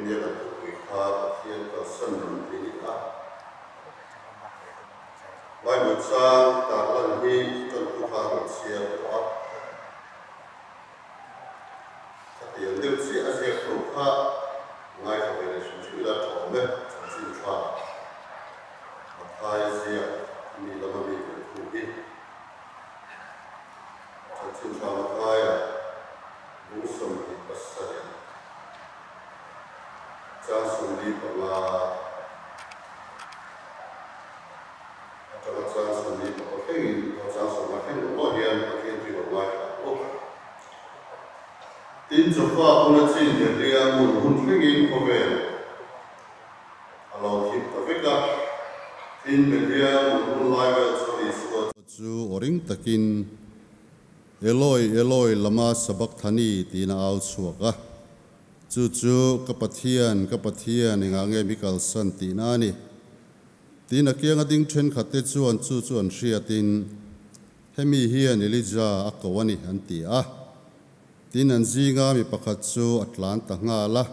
dia kan tu kha hian ka san rum ni a vai mu cha ta lan hi ton tu kha ro sia a ka ti yel si a se ko kha ngai ka ve su chu la to me chin kha ai sia ni la ma bi ku hi chin kha ma ya bu som hi pasare cha sum li pa la cha sum li pa ko hei cha sum ma hei lo hian pa hian ti lo mai o tin cho fa ko na chin de ria mu hun thengin ko ve alo hip ta veka tin de ria mu hun lai ve so ni so chu oring takin Eloi lama sabak thani tina au chuaka chu kapathian inga mikal san tina ni tina kianga ding then khate chuan hriatin hemi hian Elijah akawani anti a tin an zinga mi pakhat chu Atlanta nga la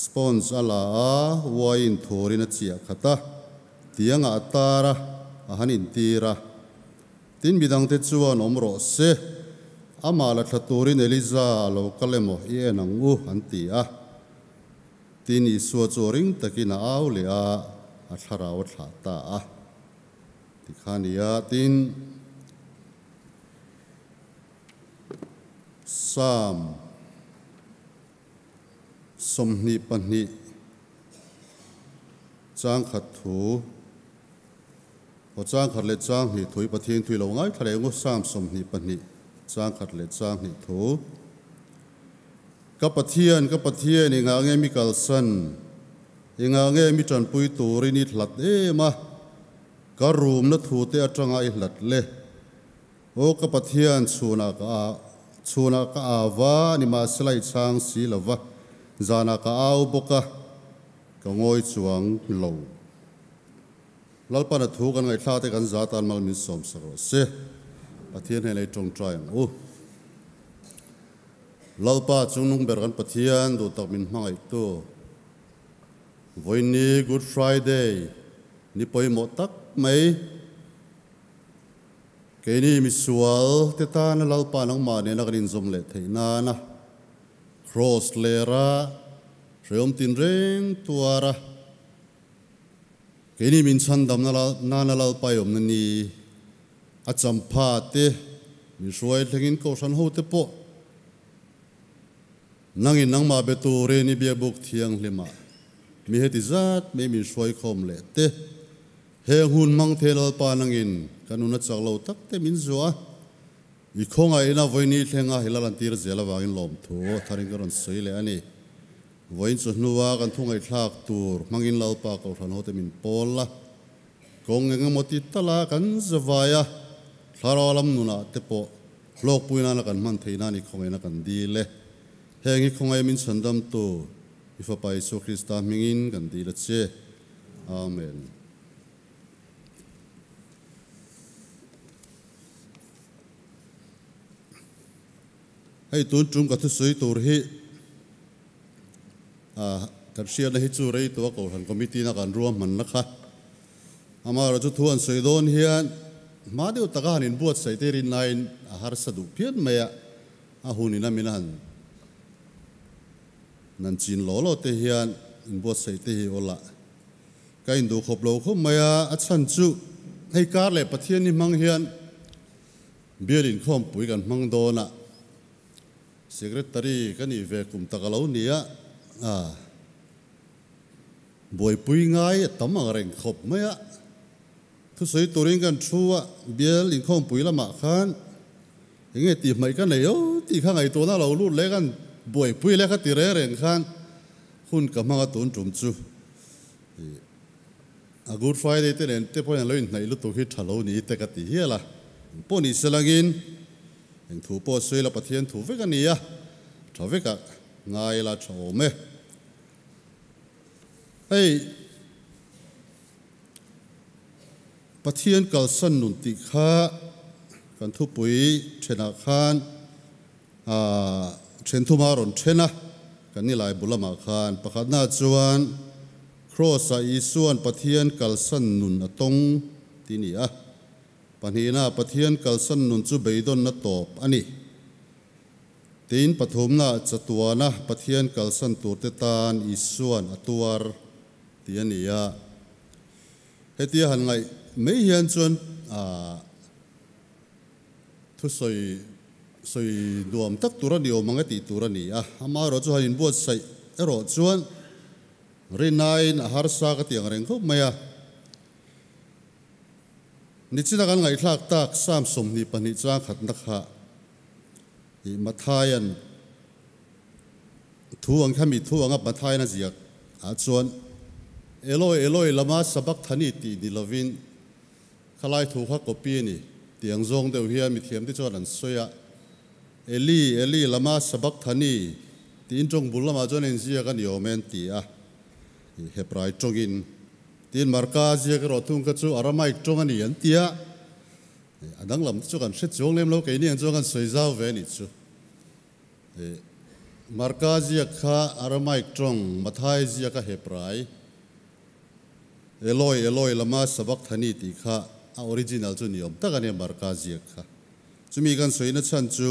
spons ala a wain thorin a chia khata tianga atara a hanin tira tin bidang te chuan omro se amala thaturin Elijah lo kalemo enang u anti a tin isu choring takina au le a atharaw thata a tikhania tin sam somni pani chang khat thu chang khat le chang hi thui pathian thui lo ngai thale ngo sam somni pani chang khat le chang ni thu kapathian inga nge mikal san inga nge mi tran pui turi ni thlat ema ka room na thu te atanga I hlat le o kapathian chuna ka awa ni ma slai chang si lova zana ka au boka ka ngoi chuang lo lalpa na thu kan ngai thla te kan zatan mal min som saro se pathian hele tong trai o lalpa chungnung ber kan pathian do tak min hmangai to voini Good Friday ni poi mo tak mai keni misual te ta na lalpa nang ma ne na kanin zom le theina na cross lera reom tin reng tuara keni min chan dam na lalpa yom na ni achampa te mi suai thengin ko san ho te po nangin nang ma betu re ni bia buk thiang hlema mi heti zat me mi suai khom le te he hun mang thelal pa nangin kanuna chaklo tak te min zuwa I khonga ina voini thlenga hilalan tir zela wangin lom tho tharing karon soile ani voin chu nuwa kan thungai thlak tur mangin lalpa ko than hote min polla kong nga moti tala kan zawaya tharalam nuna tepo lok puina na kan man theina ni khongai na kan dile hengi khongai min chandam to ifa pai so Krista mingin kan dile che amen hay tun chung ka thu sui tur hi kan sia na hi chu rei to ko han committee na kan ruam man na kha amara chu thuan soi don hian ma deu taka hanin buat sai te rin line a har sadu pian maya a hunina minan nan chin lo te hian in buat sai te hi ola ka in du khop lo khom maya a chan chu hei kar le pathian ni mang hian biarin khom pui kan mang do na secretary kani ve kum takalo nia boy pui ngai tamang reng khop maya thu soi turing kan thua bial in khom pui lama khan nge ti mai kan nei o ti kha ngai to na lo lu le kan boy pui le kha ti re reng khan hun ka manga tun tum chu a Good Friday te nen te point lo in nei lu to hi thalo ni te ka ti hiala poni selangin eng thu po soi la pathian thu ve ka nia thaveka ngai la thome hey pathian kal san nun ti kha kan thu pui thena khan then thu ma ron thena kan ni lai bulama khan pakhat na chuan cross a isuan pathian kalsan nun atong ti ni a panhina pathian kalsan nun chu beidon na top ani tin pathumna chatuana pathian kalsan turte tan isuan atuar ti ania hetia han ngai mei hian chuan thu soi nuam tak turani o manga ti turani a amaro chu hain buat sai ero chuan rinain harsa ka tiang reng khop maya nichina kan ngai thlak tak sam som ni pani chang khat na kha i mathayan thuang khami thuanga mathayana ziak a chuan eloi lama sabak thani ti ni lovin khalai thu kha copy ni tiang zong deuh hian mi thiam ti chuan an soya eli lama sabak thani tin tong bulama chuan en zia kan yomen ti a hebrai tongin tin marka zia ka ro thung ka chu aramai tong ani an tia adang lam chu kan hret chong lem lo ke ni an chu kan soi zau ve ni chu marka zia kha aramai tong mathai zia ka hebrai eloi lama sabak thani ti kha a original chu niom takane marka zia kha chumi kan soina chan chu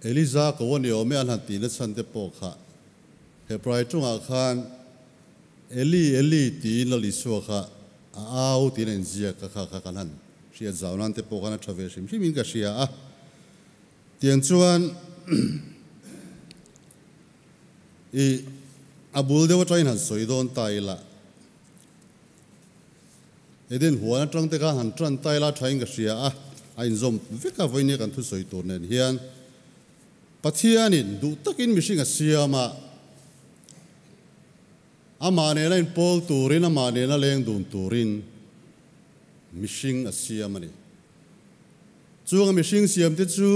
eliza ko woni o me an han ti na chan te po kha hebrai tunga khan eli ti la li so kha au ti nen zia ka kha kan han ria zawnan te po kana thave sim min ka ria a tiang chuan i abul dewa train han soidon taila eden huana tang te ka han tran taila thain ka ria a ain zom veka voine kan thu soi tur nen hian pathianin du takin mishing a siama amane na in pol turin amane na leng dun turin mishing a siamani chuang mishing siam te chu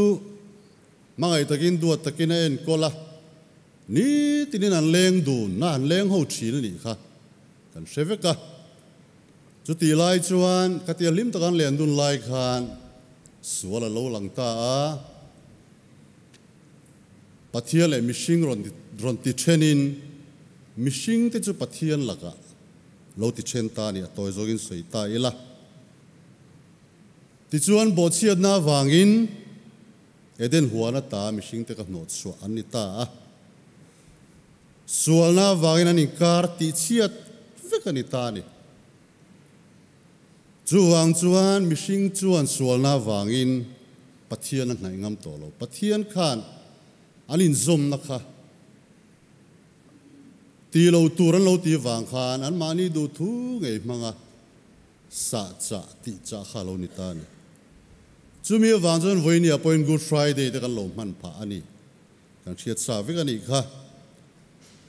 mangai takin duat takin en kola ni tinin an leng dun na an leng ho thil ni kha kan seveka chu ti lai chuan katia lim takan len dun lai khan suala lo lang ta a pathian le mishing ron ti thenin mishing te chu pathian laka lo ti chen ta ni toy zogin soi ta ila ti chuan bo chiat na wangin eden huana ta mishing te ka not su ani ta a sualna wangin ani kar ti chiat vekani ta ni chuang chuan mishing chuan sualna wangin pathian ngai ngam to lo pathian khan anin zom na kha ti lo turan lo ti wang khan an mani du thu ngei manga sa cha ti cha kha lo ni ta ni chumi wang chon voini appoint good friday te kan lo man pha ani kan thiat sa ve kan ni kha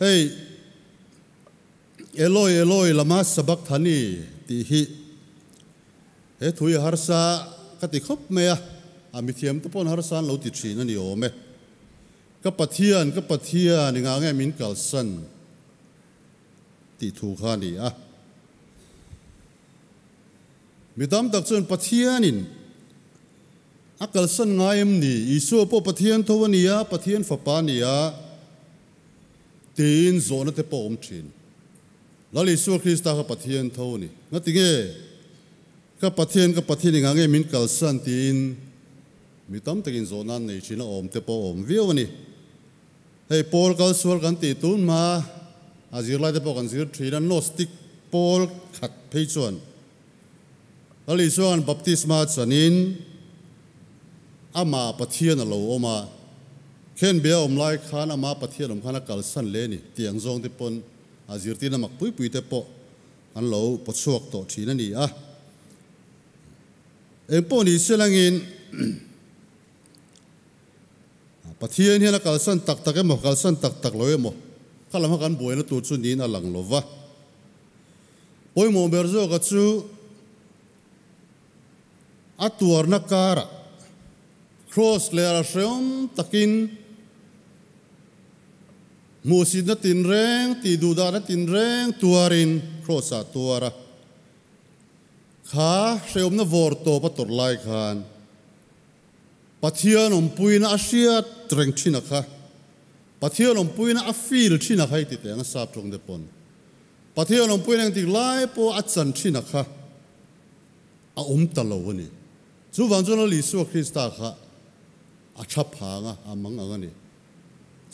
hey eloi lama sabak thani ti hi he thui harsa ka ti khop me a amithiam te pon harsan lo ti thrin ani o me ka pathian nga nge min kalsan ti thu kha ni a midam tak chon pathianin akal san ngaim ni isu po pathian thawania pathian fapania tin zona te po thin lali su krista ka pathian thawni ngatinge ka pathian nga nge min kalsan tin midam takin zona nei china om te po om viawani hey Paul kal sual kan ti tun ma azir lai te po kan zir thina no stick Paul khat phei chuan ali chuan baptisma chanin ama pathian alo oma khen be om lai khan ama pathian om khana kal san le ni tiang zong te pon azir tina mak pui te po an lo po chuak to thina ni a em po ni selangin pathian hian kalsan tak emo kalsan tak lo emo khalam kan boina tu chu nin alang lova poi mo berzo ka chu atuar na kara cross le ara shom takin musid na tin reng ti du da na tin reng tuarin cross a tuara kha shom na vor to pator lai khan pathian om puina asia treng thina kha pathian om puina a feel thina khai ti te nga sap trong de pon pathian om puina ti lai po a chan thina kha a talo ni chu wang chu li su Krista kha a thap ha nga amang anga ni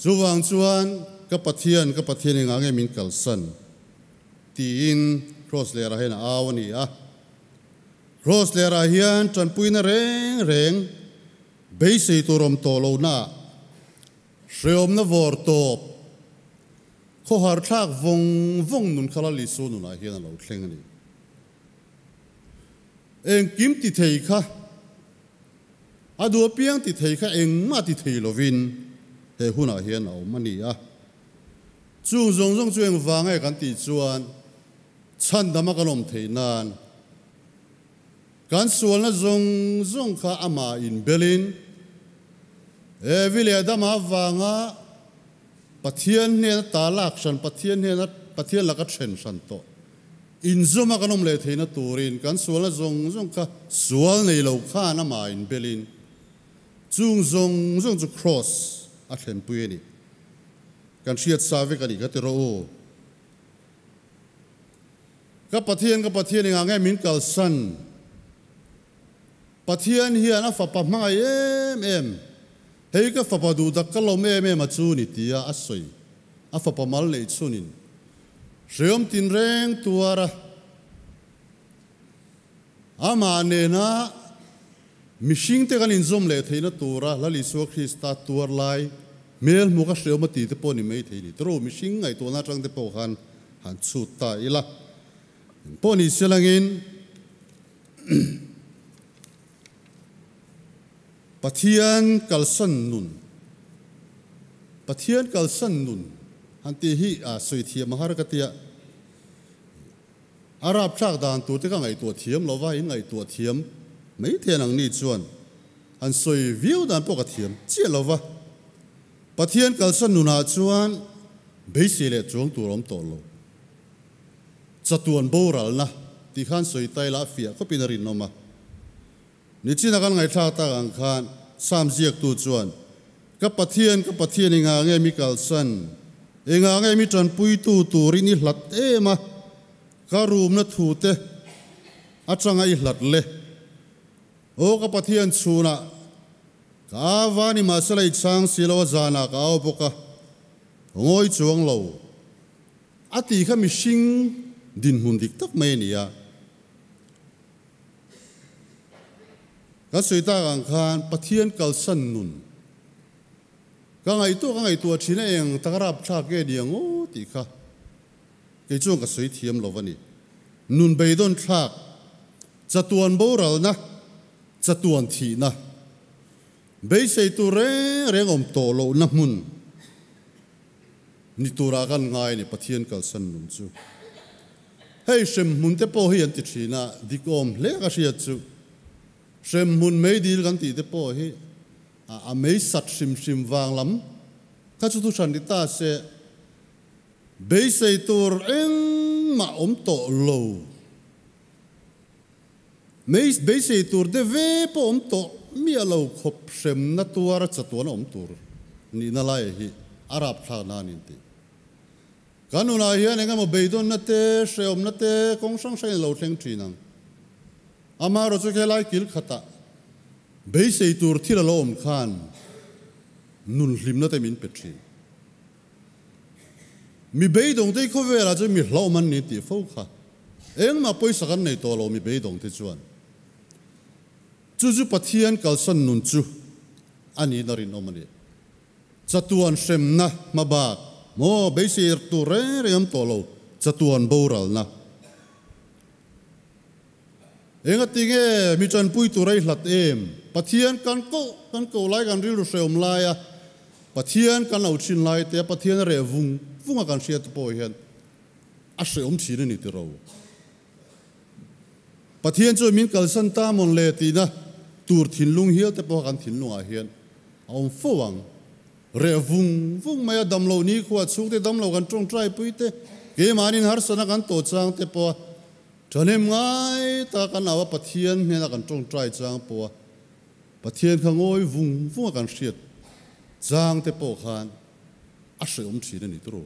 chu wang chuan ka pathian nga nge min kal san ti in cross le ra hena awani a cross le ra hian chan puina reng bei sei turom to lo na Sreom na vor top ko har thak vong nun khala li su nun a hian lo thleng ni eng kim ti thei kha adu piang ti thei kha eng ma ti thei lovin he huna hian au mani a chu zong chueng wangai kan ti chuan chan dama kanom thei nan kan sual na zong kha ama in belin vile dama wanga pathian ne talak san pathian laka then san to in zoma kanom le theina turin kan sual na zong kha sual nei lo kha na ma in belin chung zong chu cross a then pui ni kan siat save kan ka tero ka pathian nga nge min kal san pathian hi ana fa pa ma em hei ka fa pa du dak ka lo me ma chu ni tia asoi a fa pa mal nei chunin reom tin reng tuara ama ne na mishing te kan in zom le theina tura lali su Krista tur lai mel mu ka reom ti te poni mei theini tro mishing ngai to na tang te po han chu ta ila poni selangin pathian kalsan nun hanti hi a soi thiam har ka tia arab thak dan tu te ka ngai tu thiam lo wa in ngai tu thiam mei thian ang ni chuan an soi view dan po ka thiam che lo wa pathian kalsan nun a chuan beise le chung tu rom to lo chatuan boral na ti khan soi tai la fia ko pinarin no ma ni china kan ngai thak ta ang khan sam ziak tu chuan ka pathian nga nge mi kal san enga nge mi tran pui tu ri ni hlat ema ka rum na thu te atanga I hlat le o ka pathian chuna ka wani ma salai chang silo zana ka au boka ngoi chuang lo ati kha mi sing din hun dik tak mai nia ka soita ang khan pathian kalsan nun ka ngai tu thina eng takarap tha ke diang o ti kha ke chung ka soi thiam lovani nun beidon thak chatuan boral na chatuan thi na beisei tu reng om to lo na mun ni tura kan ngai ni pathian kalsan nun chu hei sem mun te po hi an ti thina dikom le ka sia chu sem mun mei dil kan ti te po hi a mei sat sim wang lam ka chu tu san di ta se beisei tur eng ma om to lo mei beisei tur de ve po om to mi alo khop sem na tuara chatuan om tur ni na lai hi arab tha na nin ti kanuna hian enga mo beidon na te sheom na te kong sang sai lo thleng thinang ama ro chu ke lai kil khata beisei tur thila lo om khan nun hlim na te min petri mi beidong te kho vera chu mi hlo man ni ti fo kha eng ma poisa kan nei to lo mi beidong te chuan chu pathian kalsan nun chu ani narin omani chatuan sem na mabak mo beisir tu re am to lo chatuan boral na enga tinge mi chan pui tu rai hlat em pathian kan ko lai kan ril seom laia pathian kan au chin lai te pathian re vunga kan sia tu po hian a seom thin ni ti ro pathian chu min kalsan ta mon le ti na tur thin lung hial te po kan thin lunga hian om fowang re vung maya damlo ni khuwa chuk te damlo kan tong trai puite ke manin har sana kan to chang te po chanem ngai ta kan awa pathian ne na kan tong trai chang po pathian khangoi vung kan hriat chang te po khan sẽ chỉ nên nít rồi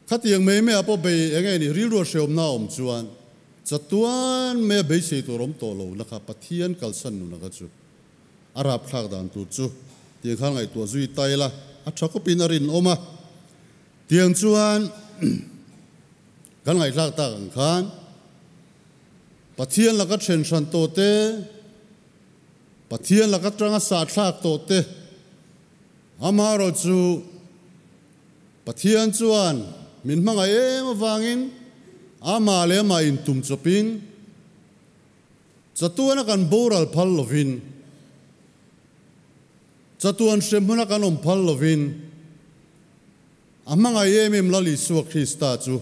khát tiếng mấy apo bê nghe ni riu sẽ nào chuan chặt tuan mấy bê sẽ tổ to lâu nè khá bắt thiên cal san nu nè chú Arab khác đàn tu chú tiếng khang ngày tua duy tay la chắc có pin arin oma tiếng chuan kan ngày khác ta khan bắt thiên là cái chân san to te bắt thiên là cái trang sa khác to te amaro chú bắt thiên chuan min mang em vangin ama le ma in tum chopin chatuana kan boral phal lovin chatuan semhuna kan phal lovin amanga em lali su Krista chu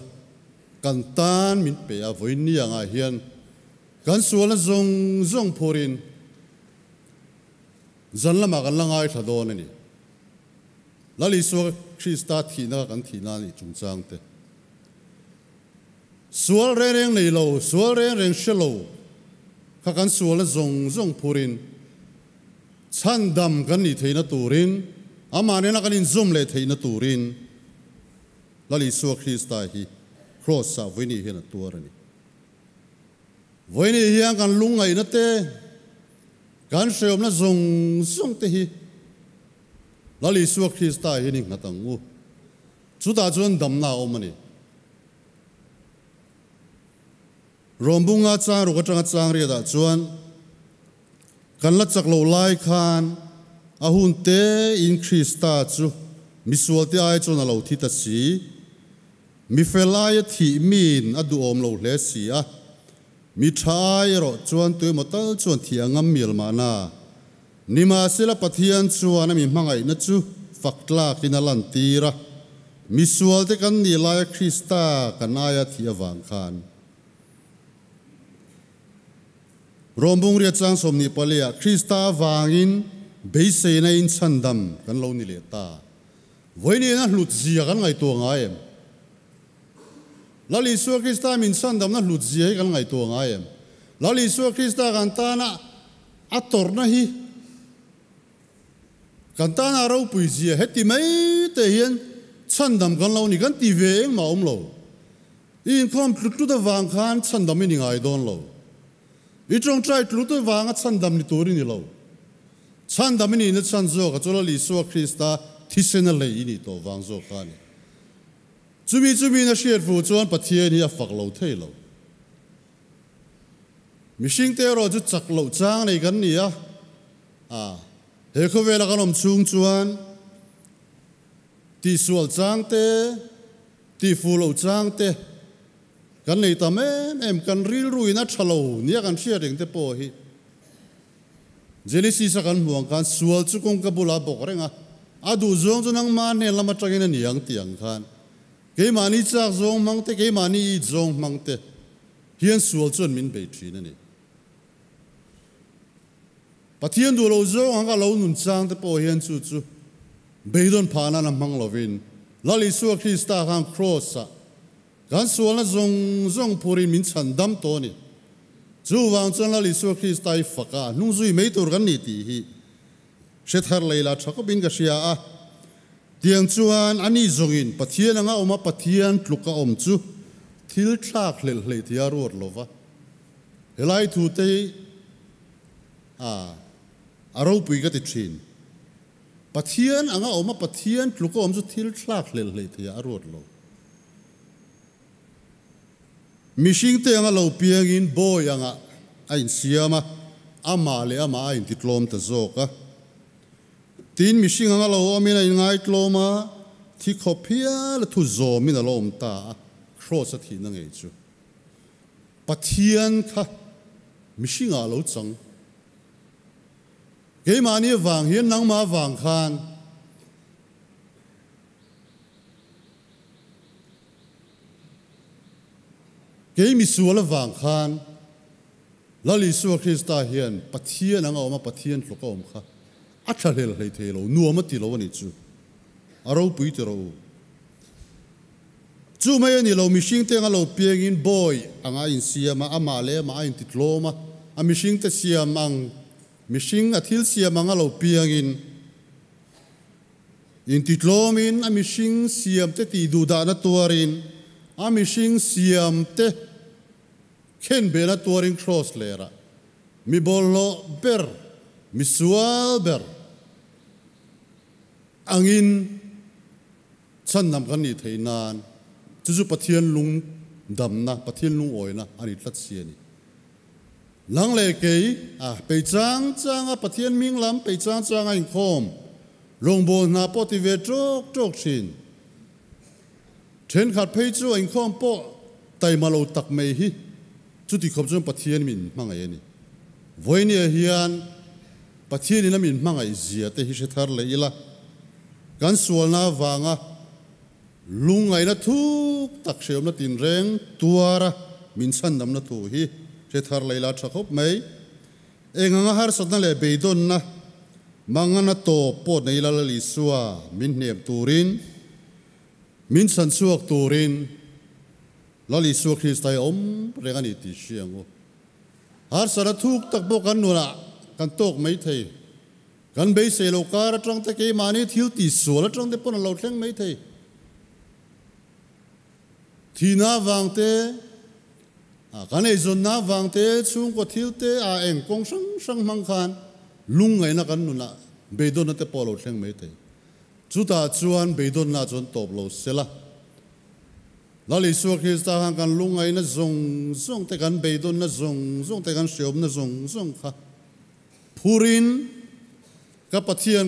kan tan min pe a voini anga hian kan suala zong phorin zanlama kan langai thadon ani lali su Krista thina kan thina ni chungchang te sual reng nei lo sual reng shelo kha kan sual zong phurin chandam kan ni theina turin amane na kan in zum le theina turin lali su Krista hi cross sa voini hian turani voini hian kan lungai na te kan seom na zong te hi lali su Krista hi ni ngatangu chuta chuan damna omani rombunga chang ro ka chang ri da chuan kan la chak lo lai khan a hun te in Krista chu misual te ai chon lo thi ta si mi felai thi min adu om lo hle si a mi thai ro chuan tu motal chuan thiangam mil mana nima sela pathian chuan mi mangai na chu fakla kinalan tira misual te kan ni lai Krista kanaya thiawang khan rombung ria chang som ni palia Krista wangin beise na in chandam kan lo ni le ta voini na hlut zia kan ngai to nga em lali su Krista min chandam na hlut zia kan ngai to nga em lali su Krista kan ta na ator na hi kan ta na ro pui zia heti mai te hian chandam kan lo ni kan ti ve eng ma om lo in khom tlu da wang khan chandam ni ngai don lo I trong trai tlu tu wanga chandam ni turi ni lo chandam ni na chanzo ka chola li su Krista thisena le ini to wang zo khani chumi na shiat fu chuan pathian ni a fak lo thei lo mishing te ro chu chak lo chang nei kan ni a he kho vela kan om chung chuan ti sual chang te ti fu lo chang te kan nei ta em kan ril ruina thalo nia kan shia reng te po hi Genesis kan huang kan sual chu kong ka bula bok renga adu zong chunang man ne lama tangin niang tiang khan ke mani chak zong mangte ke mani zong mangte hian sual chun min be thin ani pathian du lo zo anga lo nun chang te po hian chu beidon phana na mang lovin lali su Krista kan cross kan sual na zong phurin min chandam to ni chu wang chon la li su Krista I faka nung zui mei tur kan ni ti hi shethar leila thako bin ka sia a tiang chuan ani zongin pathian anga oma pathian tluka om chu thil thlak hlel hlei thia rot lova helai thu te aro pui ka ti thin pathian anga oma pathian tluka om chu thil thlak hlel hlei thia rot lo mishing te anga lo piangin boy anga ain siama ama le ama ain titlom ta zoka tin mishing anga lo amina in ngai tloma thi khopia la thu zo min alom ta cross a thi na ngei chu pathian kha mishing a lo chang ke mani wang hian nang ma wang khan ke mi suala wang khan lali su Krista hian pathian anga oma pathian tluka om kha athalel hlei thelo nuama ti lo ni chu aro pui te ro chu mai ni lo mishing te nga lo piangin boy anga in siama ama le ma in titloma a mishing te siam ang mishing a thil siam anga lo piangin in titlomin amishing siam te ti duda na tuarin amishing siam te ken be na tuarin cross lera mi bollo ber mi sual ber angin chan nam kan ni theinan chu pathian lung damna pathian lung oina ani tlat siani lang le ke pe chang chang a pathian ming lam pe chang chang a in khom rong bo na poti ve trok trok chin then khat phei chu in khom po tai malo tak mai hi chu ti khop chung pathian min mangai ani voini hian pathian in min mangai zia te hi se thar le ila kan sual na wanga lungai na thuk tak seom na tin reng tuara min chan nam na thu hi se thar leila thakop mai enganga har satna le beidon na mangana to pot nei la li suwa min nem turin min san suak turin la li suak Kristai om regani ti siango har sara thuk tak bo kan nula kan tok mai thei kan be se lo kar tang te ke mani thil ti suala tang te pon lo thleng mai thei thina wangte kan ei zon na wangte chung ko thil te a eng kong sang sang mang khan lungai na kan nuna beidon na te polo thleng mai thei chuta chuan beidon na chon top lo sela lali suak Krista han kan lungai na zong zong te kan beidon na zong zong te kan siom na zong zong kha purin ka pathian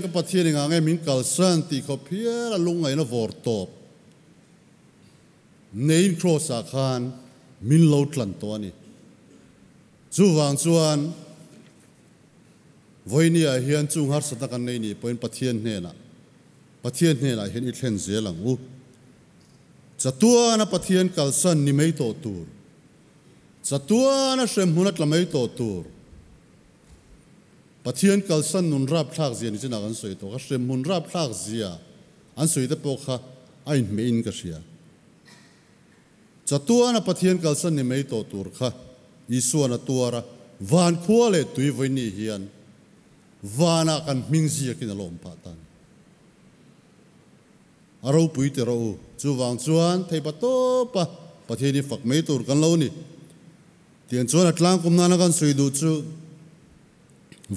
nga nge min kalsan ti khopia la lungai na vor top nein cross a khan min lo tlan to ani chu wang chuan voini a hian chung har sata kan nei ni point pathian hne na hian I thlen zelang u chatua na pathian kalsan ni mei to tur chatua na shrem hunat la mei to tur pathian kalsan nun rap thak zia ni china kan soi to ka shrem hun rap thak zia an soi te pokha ain mein ka sia chatua na pathian kalsan ni mei to tur kha isu na tuara van khuale tui voini hian vana kan mingzia kin alom patan aro pui te ro chu wang chuan thei pato pa pathiani fak mei tur kan lo ni tian chuan atlang kum na kan soi du chu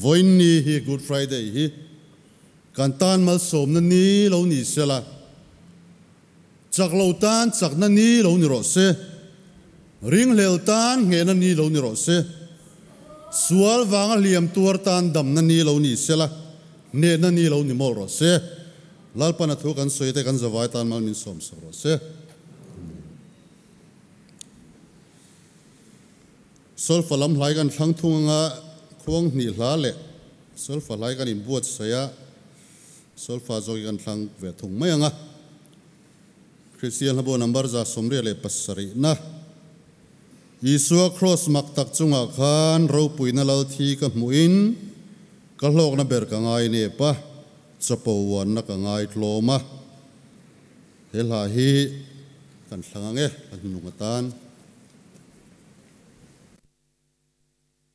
voini hi Good Friday hi kan tan mal som na ni lo ni sela chak lo tan chak na ni lo ni ro se ring lel tan nge na ni lo ni ro se sual wanga liam tuar tan dam na ni lo ni sela ne na ni lo ni mol ro se lalpana thu kan soi te kan zawai tan mal min som so ro se sol falam lai kan thlang thunga khuang ni hla le sol fa lai kan in buat saya sol fa zo kan thlang ve thung mai anga Christian habo number za somre le pasari na Isua cross mak tak chunga khan ro puina lo thi ka muin ka hlok na ber ka ngai ne pa chapo wan na ka ngai tloma hela hi kan thlangange kan nungatan